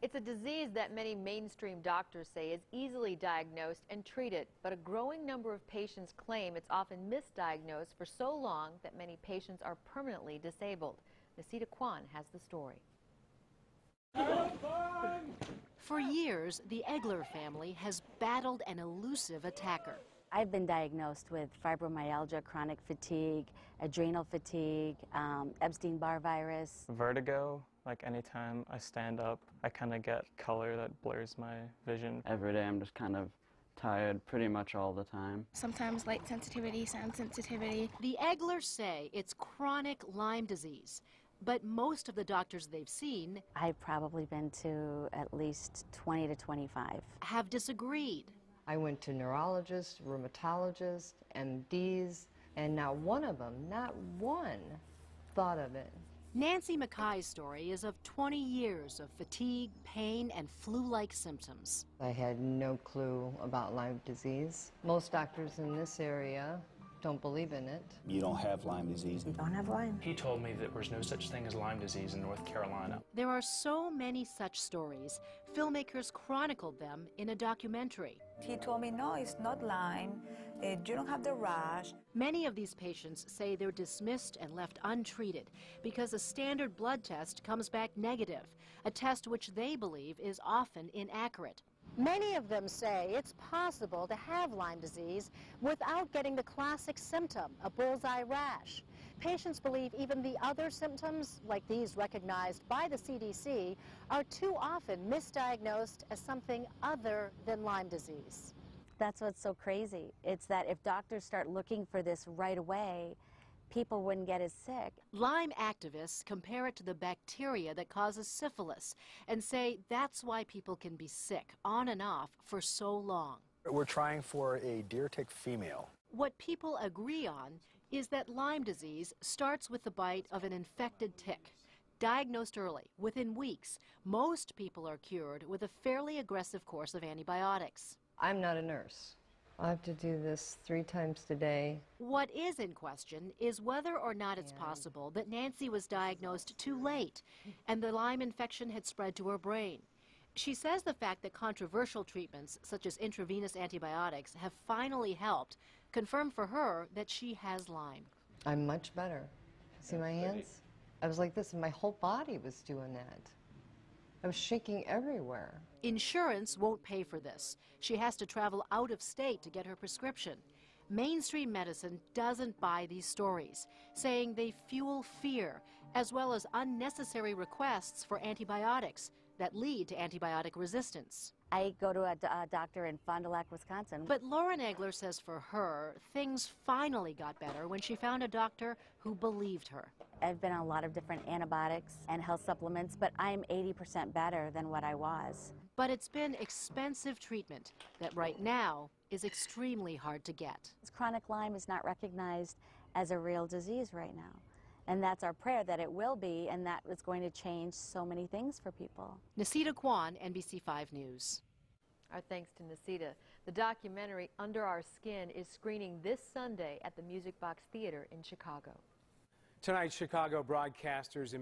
It's a disease that many mainstream doctors say is easily diagnosed and treated, but a growing number of patients claim it's often misdiagnosed for so long that many patients are permanently disabled. Nasita Kwan has the story. For years, the Egler family has battled an elusive attacker. I've been diagnosed with fibromyalgia, chronic fatigue, adrenal fatigue, Epstein-Barr virus. Vertigo, like anytime I stand up, I kind of get color that blurs my vision. Every day I'm just kind of tired pretty much all the time. Sometimes light sensitivity, sound sensitivity. The Eglers say it's chronic Lyme disease, but most of the doctors they've seen I've probably been to at least 20 to 25. have disagreed. I went to neurologists, rheumatologists, MDs, and not one of them, not one, thought of it. Nancy Mackay's story is of 20 years of fatigue, pain, and flu-like symptoms. I had no clue about Lyme disease. Most doctors in this area don't believe in it. You don't have Lyme disease. You don't have Lyme. He told me there was no such thing as Lyme disease in North Carolina. There are so many such stories. Filmmakers chronicled them in a documentary. He told me, no, it's not Lyme. You don't have the rash. Many of these patients say they're dismissed and left untreated because a standard blood test comes back negative, a test which they believe is often inaccurate. Many of them say it's possible to have Lyme disease without getting the classic symptom, a bullseye rash. Patients believe even the other symptoms, like these recognized by the CDC, are too often misdiagnosed as something other than Lyme disease. That's what's so crazy. It's that if doctors start looking for this right away, people wouldn't get as sick. Lyme activists compare it to the bacteria that causes syphilis and say that's why people can be sick on and off for so long. We're trying for a deer tick female. What people agree on is that Lyme disease starts with the bite of an infected tick. Diagnosed early, within weeks, most people are cured with a fairly aggressive course of antibiotics. I'm not a nurse. I have to do this 3 times a day. What is in question is whether or not it's possible that Nancy was diagnosed too late and the Lyme infection had spread to her brain. She says the fact that controversial treatments, such as intravenous antibiotics, have finally helped, confirmed for her that she has Lyme. I'm much better. See my hands? I was like this, and my whole body was doing that. I was shaking everywhere. Insurance won't pay for this. She has to travel out of state to get her prescription. Mainstream medicine doesn't buy these stories, saying they fuel fear, as well as unnecessary requests for antibiotics that lead to antibiotic resistance. I go to a doctor in Fond du Lac, Wisconsin. But Lauren Egler says for her, things finally got better when she found a doctor who believed her. I've been on a lot of different antibiotics and health supplements, but I'm 80% better than what I was. But it's been expensive treatment that right now is extremely hard to get. Chronic Lyme is not recognized as a real disease right now. And that's our prayer, that it will be, and that is going to change so many things for people. Nasita Kwan, NBC 5 News. Our thanks to Nasita. The documentary Under Our Skin is screening this Sunday at the Music Box Theater in Chicago. Tonight, Chicago broadcasters